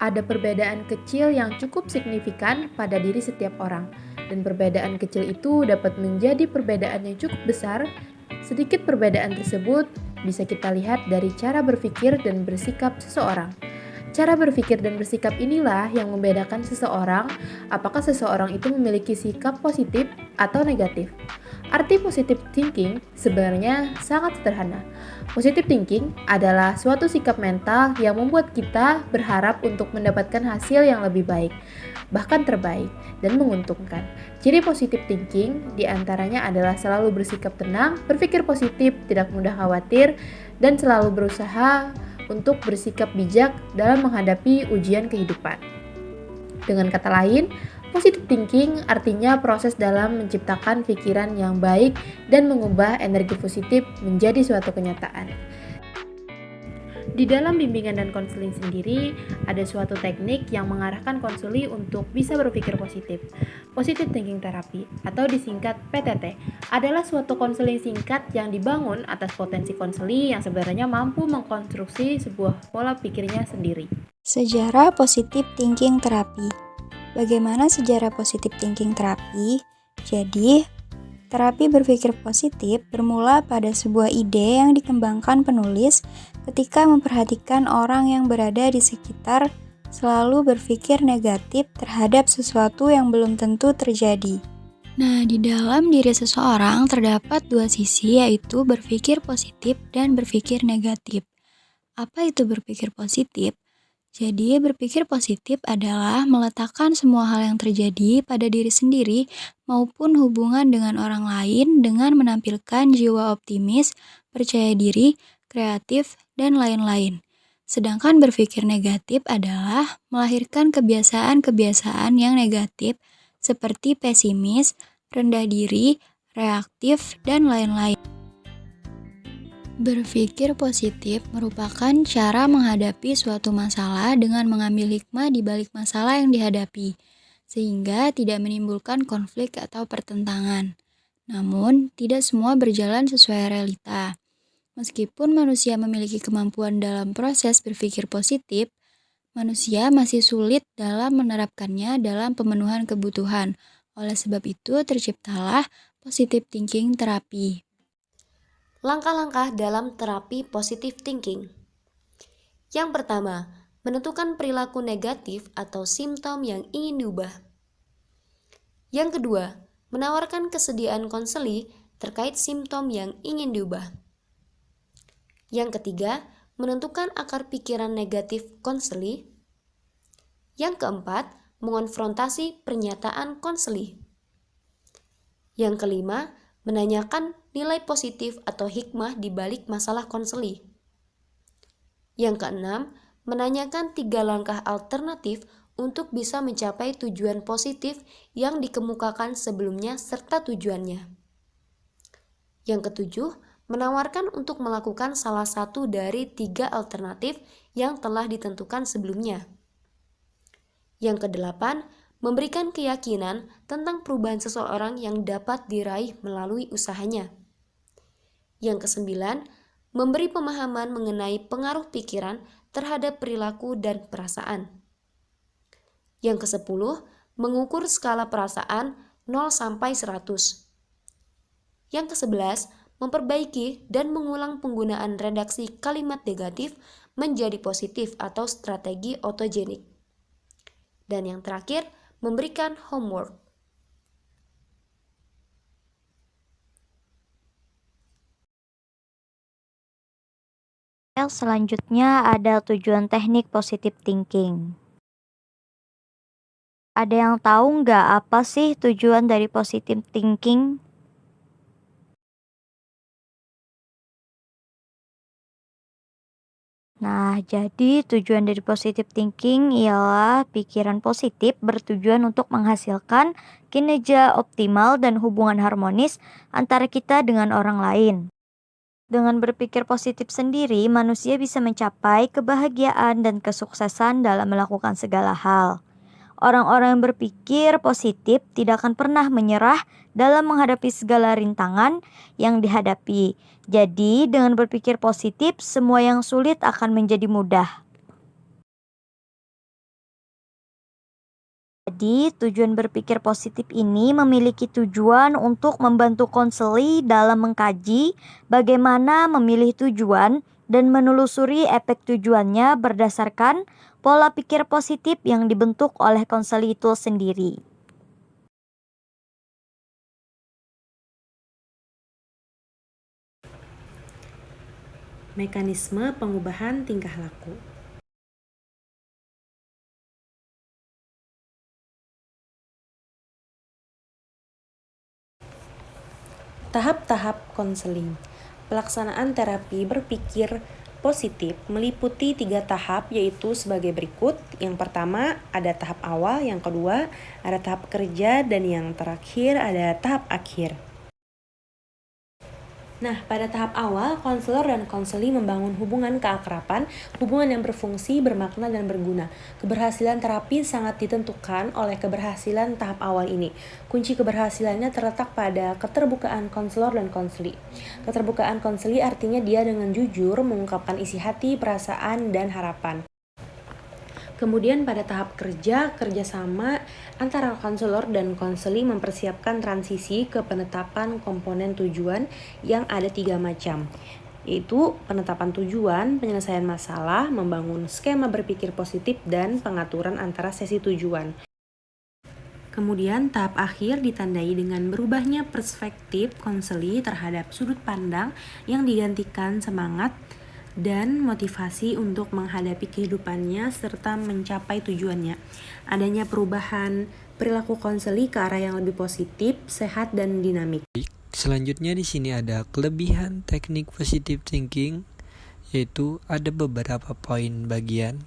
Ada perbedaan kecil yang cukup signifikan pada diri setiap orang, dan perbedaan kecil itu dapat menjadi perbedaan yang cukup besar. Sedikit perbedaan tersebut bisa kita lihat dari cara berpikir dan bersikap seseorang. Cara berpikir dan bersikap inilah yang membedakan seseorang, apakah seseorang itu memiliki sikap positif atau negatif. Arti positive thinking sebenarnya sangat sederhana. Positive thinking adalah suatu sikap mental yang membuat kita berharap untuk mendapatkan hasil yang lebih baik, bahkan terbaik, dan menguntungkan. Ciri positive thinking diantaranya adalah selalu bersikap tenang, berpikir positif, tidak mudah khawatir, dan selalu berusaha untuk bersikap bijak dalam menghadapi ujian kehidupan. Dengan kata lain, positive thinking artinya proses dalam menciptakan pikiran yang baik dan mengubah energi positif menjadi suatu kenyataan. Di dalam bimbingan dan konseling sendiri, ada suatu teknik yang mengarahkan konseli untuk bisa berpikir positif. Positive Thinking Therapy, atau disingkat PTT, adalah suatu konseling singkat yang dibangun atas potensi konseli yang sebenarnya mampu mengkonstruksi sebuah pola pikirnya sendiri. Sejarah Positive Thinking Therapy. Bagaimana sejarah Positive Thinking Therapy? Jadi, terapi berpikir positif bermula pada sebuah ide yang dikembangkan penulis ketika memperhatikan orang yang berada di sekitar selalu berpikir negatif terhadap sesuatu yang belum tentu terjadi. Nah, di dalam diri seseorang terdapat dua sisi, yaitu berpikir positif dan berpikir negatif. Apa itu berpikir positif? Jadi, berpikir positif adalah meletakkan semua hal yang terjadi pada diri sendiri maupun hubungan dengan orang lain dengan menampilkan jiwa optimis, percaya diri, kreatif, dan lain-lain. Sedangkan berpikir negatif adalah melahirkan kebiasaan-kebiasaan yang negatif seperti pesimis, rendah diri, reaktif, dan lain-lain. Berpikir positif merupakan cara menghadapi suatu masalah dengan mengambil hikmah di balik masalah yang dihadapi, sehingga tidak menimbulkan konflik atau pertentangan. Namun, tidak semua berjalan sesuai realita. Meskipun manusia memiliki kemampuan dalam proses berpikir positif, manusia masih sulit dalam menerapkannya dalam pemenuhan kebutuhan. Oleh sebab itu, terciptalah Positive Thinking Therapy. Langkah-langkah dalam terapi positive thinking. Yang pertama, menentukan perilaku negatif atau simptom yang ingin diubah. Yang kedua, menawarkan kesediaan konseli terkait simptom yang ingin diubah. Yang ketiga, menentukan akar pikiran negatif konseli. Yang keempat, mengonfrontasi pernyataan konseli. Yang kelima, menanyakan nilai positif atau hikmah di balik masalah konseli. Yang keenam, menanyakan 3 langkah alternatif untuk bisa mencapai tujuan positif yang dikemukakan sebelumnya serta tujuannya. Yang ketujuh, menawarkan untuk melakukan salah satu dari 3 alternatif yang telah ditentukan sebelumnya. Yang kedelapan, memberikan keyakinan tentang perubahan seseorang yang dapat diraih melalui usahanya. Yang kesembilan, memberi pemahaman mengenai pengaruh pikiran terhadap perilaku dan perasaan. Yang kesepuluh, mengukur skala perasaan 0 sampai 100. Yang kesebelas, memperbaiki dan mengulang penggunaan redaksi kalimat negatif menjadi positif atau strategi otogenik. Dan yang terakhir, memberikan homework. Selanjutnya ada tujuan teknik positive thinking. Ada yang tahu nggak apa sih tujuan dari positive thinking? Nah, jadi tujuan dari positive thinking ialah pikiran positif bertujuan untuk menghasilkan kinerja optimal dan hubungan harmonis antara kita dengan orang lain. Dengan berpikir positif sendiri, manusia bisa mencapai kebahagiaan dan kesuksesan dalam melakukan segala hal. Orang-orang yang berpikir positif tidak akan pernah menyerah dalam menghadapi segala rintangan yang dihadapi. Jadi, dengan berpikir positif, semua yang sulit akan menjadi mudah. Jadi, tujuan berpikir positif ini memiliki tujuan untuk membantu konseli dalam mengkaji bagaimana memilih tujuan dan menelusuri efek tujuannya berdasarkan pola pikir positif yang dibentuk oleh konseli itu sendiri. Mekanisme pengubahan tingkah laku. Tahap-tahap konseling. Pelaksanaan terapi berpikir positif meliputi 3 tahap, yaitu sebagai berikut. Yang pertama ada tahap awal, yang kedua ada tahap kerja, dan yang terakhir ada tahap akhir. Nah, pada tahap awal, konselor dan konseli membangun hubungan keakraban, hubungan yang berfungsi, bermakna, dan berguna. Keberhasilan terapi sangat ditentukan oleh keberhasilan tahap awal ini. Kunci keberhasilannya terletak pada keterbukaan konselor dan konseli. Keterbukaan konseli artinya dia dengan jujur mengungkapkan isi hati, perasaan, dan harapan. Kemudian pada tahap kerja, kerjasama antara konselor dan konseli mempersiapkan transisi ke penetapan komponen tujuan yang ada 3 macam, yaitu penetapan tujuan, penyelesaian masalah, membangun skema berpikir positif, dan pengaturan antara sesi tujuan. Kemudian tahap akhir ditandai dengan berubahnya perspektif konseli terhadap sudut pandang yang digantikan semangat dan motivasi untuk menghadapi kehidupannya serta mencapai tujuannya. Adanya perubahan perilaku konseli ke arah yang lebih positif, sehat, dan dinamik. Selanjutnya di sini ada kelebihan teknik positive thinking, yaitu ada beberapa poin bagian.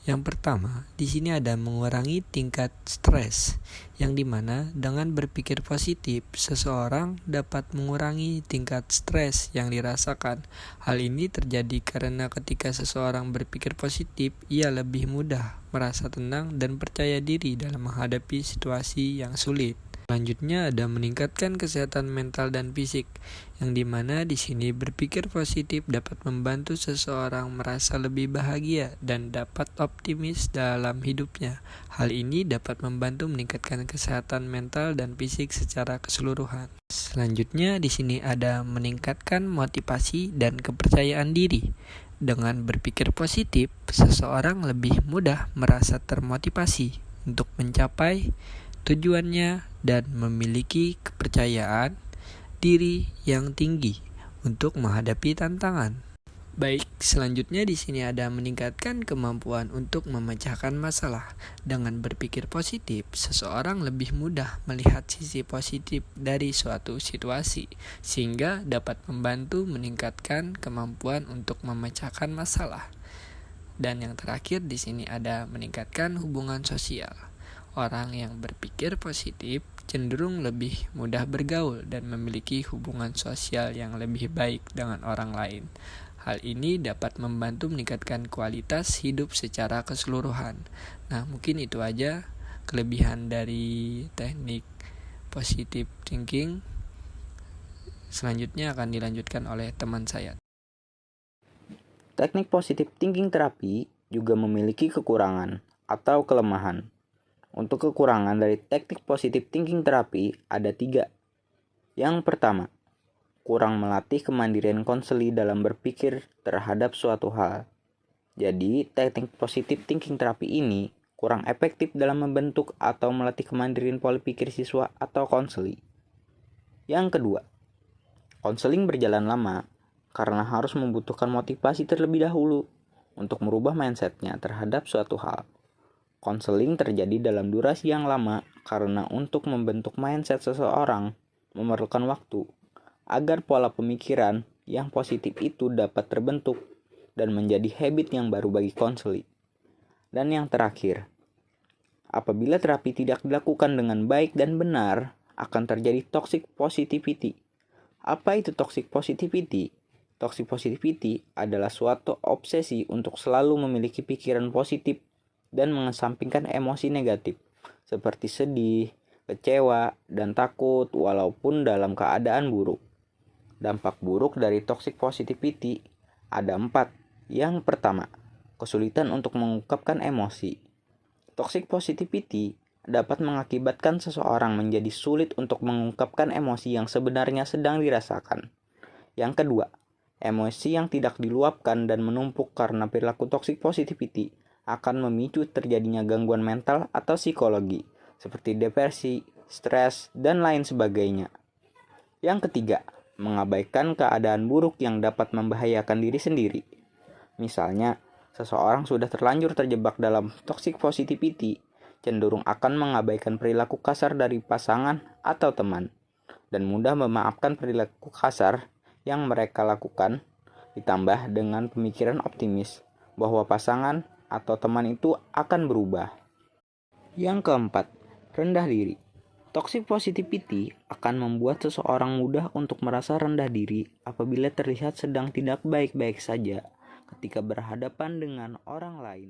Yang pertama, di sini ada mengurangi tingkat stres, yang dimana dengan berpikir positif, seseorang dapat mengurangi tingkat stres yang dirasakan. Hal ini terjadi karena ketika seseorang berpikir positif, ia lebih mudah merasa tenang dan percaya diri dalam menghadapi situasi yang sulit. Selanjutnya ada meningkatkan kesehatan mental dan fisik, yang dimana di sini berpikir positif dapat membantu seseorang merasa lebih bahagia dan dapat optimis dalam hidupnya. Hal ini dapat membantu meningkatkan kesehatan mental dan fisik secara keseluruhan. Selanjutnya di sini ada meningkatkan motivasi dan kepercayaan diri. Dengan berpikir positif, seseorang lebih mudah merasa termotivasi untuk mencapai tujuannya dan memiliki kepercayaan diri yang tinggi untuk menghadapi tantangan. Baik, selanjutnya di sini ada meningkatkan kemampuan untuk memecahkan masalah. Dengan berpikir positif, seseorang lebih mudah melihat sisi positif dari suatu situasi, sehingga dapat membantu meningkatkan kemampuan untuk memecahkan masalah. Dan yang terakhir di sini ada meningkatkan hubungan sosial. Orang yang berpikir positif cenderung lebih mudah bergaul dan memiliki hubungan sosial yang lebih baik dengan orang lain. Hal ini dapat membantu meningkatkan kualitas hidup secara keseluruhan. Nah, mungkin itu aja kelebihan dari teknik positive thinking. Selanjutnya akan dilanjutkan oleh teman saya. Teknik positive thinking terapi juga memiliki kekurangan atau kelemahan. Untuk kekurangan dari teknik positive thinking terapi ada 3. Yang pertama, kurang melatih kemandirian konseli dalam berpikir terhadap suatu hal. Jadi, teknik positive thinking terapi ini kurang efektif dalam membentuk atau melatih kemandirian pola pikir siswa atau konseli. Yang kedua, konseling berjalan lama karena harus membutuhkan motivasi terlebih dahulu untuk merubah mindsetnya terhadap suatu hal. Konseling terjadi dalam durasi yang lama karena untuk membentuk mindset seseorang memerlukan waktu agar pola pemikiran yang positif itu dapat terbentuk dan menjadi habit yang baru bagi konseli. Dan yang terakhir, apabila terapi tidak dilakukan dengan baik dan benar, akan terjadi toxic positivity. Apa itu toxic positivity? Toxic positivity adalah suatu obsesi untuk selalu memiliki pikiran positif dan mengesampingkan emosi negatif seperti sedih, kecewa, dan takut walaupun dalam keadaan buruk. Dampak buruk dari toxic positivity ada 4. Yang pertama, kesulitan untuk mengungkapkan emosi. Toxic positivity dapat mengakibatkan seseorang menjadi sulit untuk mengungkapkan emosi yang sebenarnya sedang dirasakan. Yang kedua, emosi yang tidak diluapkan dan menumpuk karena perilaku toxic positivity akan memicu terjadinya gangguan mental atau psikologi, seperti depresi, stres, dan lain sebagainya. Yang ketiga, mengabaikan keadaan buruk yang dapat membahayakan diri sendiri. Misalnya, seseorang sudah terlanjur terjebak dalam toxic positivity, cenderung akan mengabaikan perilaku kasar dari pasangan atau teman, dan mudah memaafkan perilaku kasar yang mereka lakukan, ditambah dengan pemikiran optimis bahwa pasangan atau teman itu akan berubah. Yang keempat, rendah diri. Toxic positivity akan membuat seseorang mudah untuk merasa rendah diri apabila terlihat sedang tidak baik-baik saja ketika berhadapan dengan orang lain.